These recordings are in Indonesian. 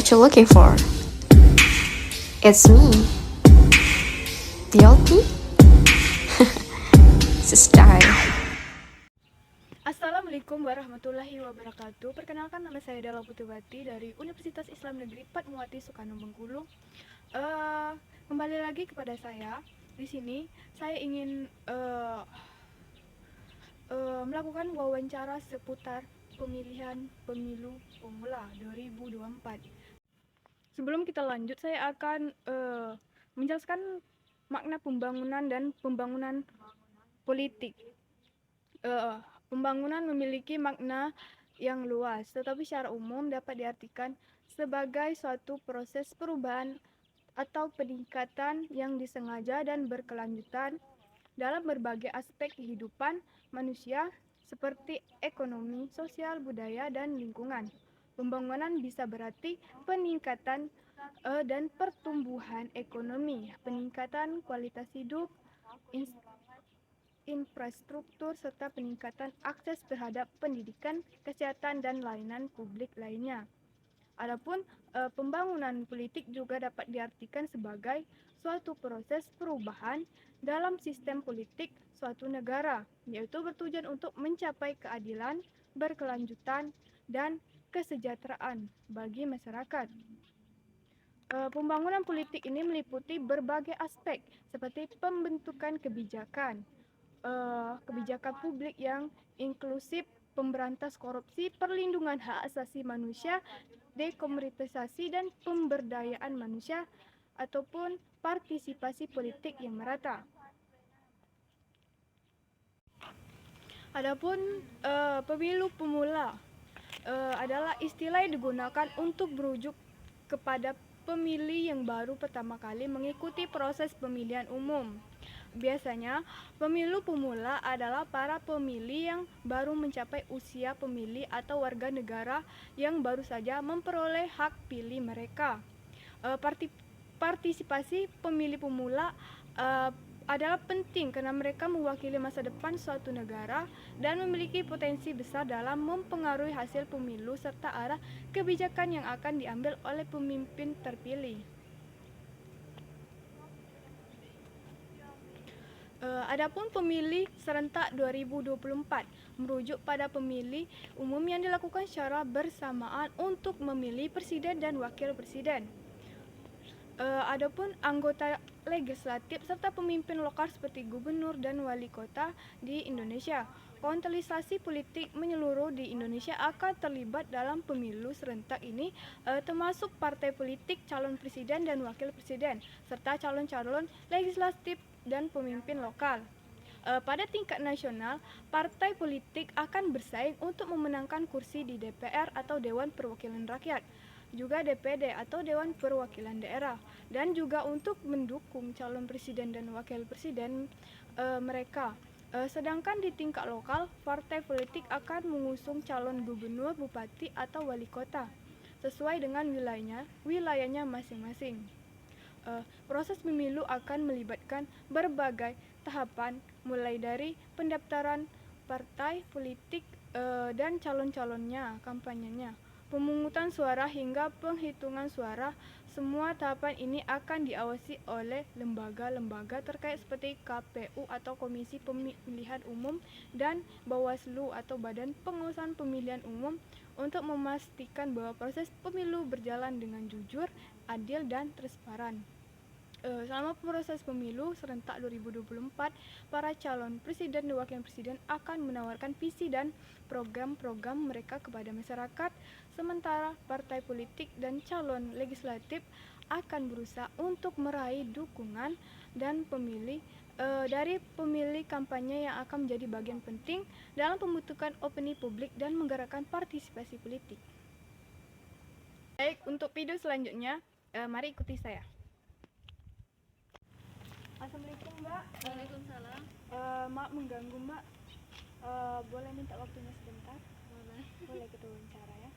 what you're looking for. It's me, the old me. It's a style. Assalamualaikum warahmatullahi wabarakatuh. Perkenalkan, nama saya Dela Putubati dari Universitas Islam Negeri Fatmawati Soekarno Bengkulu. Kembali lagi kepada saya. Di sini saya ingin melakukan wawancara seputar pemilihan pemilu pemula 2024. Sebelum kita lanjut, saya akan menjelaskan makna pembangunan dan pembangunan politik. Pembangunan memiliki makna yang luas, tetapi secara umum dapat diartikan sebagai suatu proses perubahan atau peningkatan yang disengaja dan berkelanjutan dalam berbagai aspek kehidupan manusia seperti ekonomi, sosial, budaya, dan lingkungan. Pembangunan bisa berarti peningkatan dan pertumbuhan ekonomi, peningkatan kualitas hidup, infrastruktur, serta peningkatan akses terhadap pendidikan, kesehatan, dan layanan publik lainnya. Adapun pembangunan politik juga dapat diartikan sebagai suatu proses perubahan dalam sistem politik suatu negara, yaitu bertujuan untuk mencapai keadilan, berkelanjutan, dan kesejahteraan bagi masyarakat. Pembangunan politik ini meliputi berbagai aspek seperti pembentukan kebijakan publik yang inklusif, pemberantas korupsi, perlindungan hak asasi manusia, dekomunitasasi dan pemberdayaan manusia, ataupun partisipasi politik yang merata. Adapun pemilu pemula adalah istilah yang digunakan untuk merujuk kepada pemilih yang baru pertama kali mengikuti proses pemilihan umum. Biasanya, pemilu pemula adalah para pemilih yang baru mencapai usia pemilih atau warga negara yang baru saja memperoleh hak pilih mereka. Partisipasi pemilih pemula adalah penting karena mereka mewakili masa depan suatu negara dan memiliki potensi besar dalam mempengaruhi hasil pemilu serta arah kebijakan yang akan diambil oleh pemimpin terpilih. Adapun pemilih serentak 2024 merujuk pada pemilih umum yang dilakukan secara bersamaan untuk memilih presiden dan wakil presiden. Adapun anggota legislatif serta pemimpin lokal seperti gubernur dan wali kota di Indonesia. Kontestasi politik menyeluruh di Indonesia akan terlibat dalam pemilu serentak ini, termasuk partai politik, calon presiden dan wakil presiden, serta calon-calon legislatif dan pemimpin lokal. Pada tingkat nasional, partai politik akan bersaing untuk memenangkan kursi di DPR atau Dewan Perwakilan Rakyat, juga DPD atau Dewan Perwakilan Daerah, dan juga untuk mendukung calon presiden dan wakil presiden mereka. Sedangkan di tingkat lokal, partai politik akan mengusung calon gubernur, bupati, atau wali kota sesuai dengan wilayahnya masing-masing. Proses pemilu akan melibatkan berbagai tahapan, mulai dari pendaftaran partai politik dan calon-calonnya, kampanyenya, pemungutan suara hingga penghitungan suara. Semua tahapan ini akan diawasi oleh lembaga-lembaga terkait seperti KPU atau Komisi Pemilihan Umum dan Bawaslu atau Badan Pengawasan Pemilihan Umum untuk memastikan bahwa proses pemilu berjalan dengan jujur, adil, dan transparan. Selama proses pemilu serentak 2024, para calon presiden dan wakil presiden akan menawarkan visi dan program-program mereka kepada masyarakat, sementara partai politik dan calon legislatif akan berusaha untuk meraih dukungan dan dari pemilih kampanye yang akan menjadi bagian penting dalam pembentukan opini publik dan menggerakkan partisipasi politik. Baik, untuk video selanjutnya, mari ikuti saya. Assalamualaikum Mbak. Waalaikumsalam. Maaf mengganggu Mbak. Boleh minta waktunya sebentar? Boleh kita wawancara ya.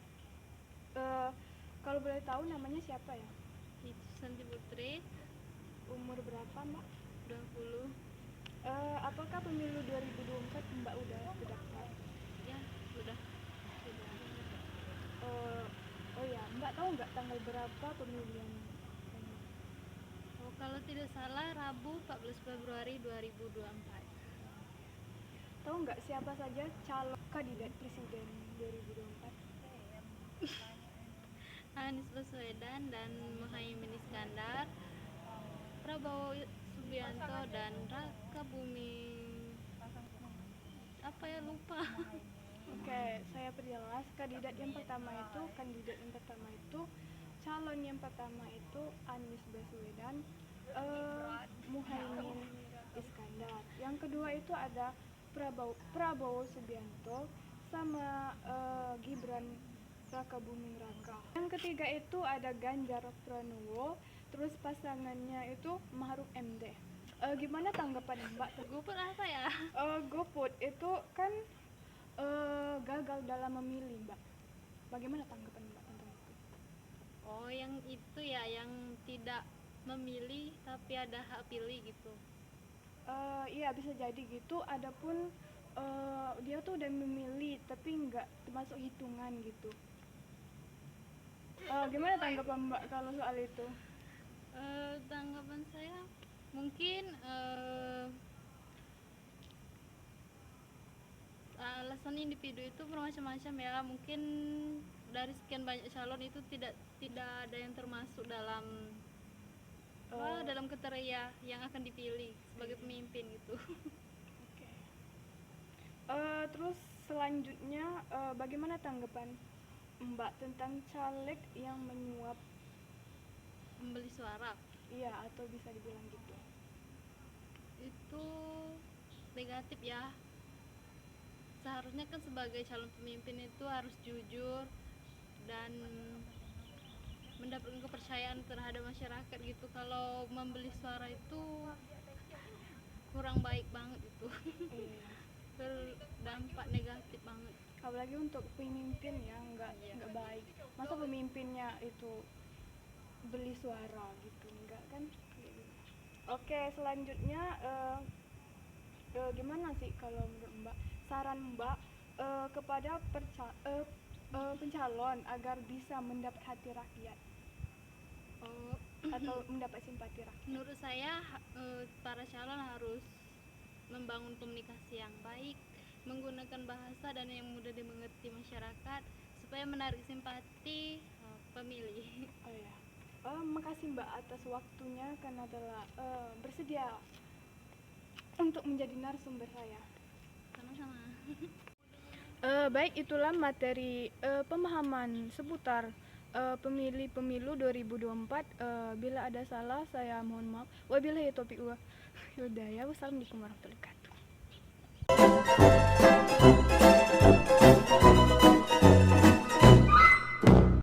Kalau boleh tahu namanya siapa ya? Itu Santi Putri, Umur berapa Mbak? 20. Apakah pemilu 2024 Mbak udah terdaftar? Ya, sudah. Oh ya, Mbak tahu nggak tanggal berapa pemilihan? Oh, kalau tidak salah Rabu 14 Februari 2024. Tahu nggak siapa saja calon kandidat presiden 2024? Anies Baswedan dan Muhaimin Iskandar, Prabowo Subianto dan Raka Buming. Apa ya, lupa. Oke, saya perjelas. Kandidat yang pertama itu calon yang pertama itu Anies Baswedan, Muhaimin Iskandar. Yang kedua itu ada Prabowo Subianto sama Gibran Raka Buming Raka. Yang ketiga itu ada Ganjar Pranowo, terus pasangannya itu Mahfud MD. Gimana tanggapan Mbak? GoPro apa ya? GoFood itu kan gagal dalam memilih, Mbak. Bagaimana tanggapan Mbak tentang itu? Oh, yang itu ya, yang tidak memilih tapi ada hak pilih gitu. Iya bisa jadi gitu. Adapun dia tuh udah memilih tapi nggak termasuk hitungan gitu. Gimana tanggapan Mbak kalau soal itu? Tanggapan saya mungkin alasan individu itu bermacam-macam ya. Mungkin dari sekian banyak calon itu tidak ada yang termasuk dalam dalam kriteria yang akan dipilih sebagai pemimpin gitu. Oke. Terus selanjutnya bagaimana tanggapan Mbak tentang caleg yang menyuap? Membeli suara Iya, atau bisa dibilang gitu. itu negatif ya. Seharusnya kan sebagai calon pemimpin itu harus jujur dan mendapatkan kepercayaan terhadap masyarakat gitu. Kalau membeli suara itu kurang baik banget itu. Iya. Berdampak negatif banget. Apalagi untuk pemimpin ya nggak baik. Masa pemimpinnya itu beli suara gitu, enggak kan? Oke, selanjutnya gimana sih kalau menurut Mbak, saran Mbak kepada pencalon agar bisa mendapat hati rakyat Oh, atau mendapat simpati rakyat? menurut saya para calon harus membangun komunikasi yang baik, menggunakan bahasa dan yang mudah dimengerti masyarakat supaya menarik simpati pemilih. Oh ya, makasih Mbak atas waktunya karena telah bersedia untuk menjadi narasumber saya. Sama-sama. Baik, itulah materi pemahaman seputar pemilih pemilu 2024. Bila ada salah saya mohon maaf. Wabillahi taufiq wal hidayah. Wassalamualaikum warahmatullahi wabarakatuh.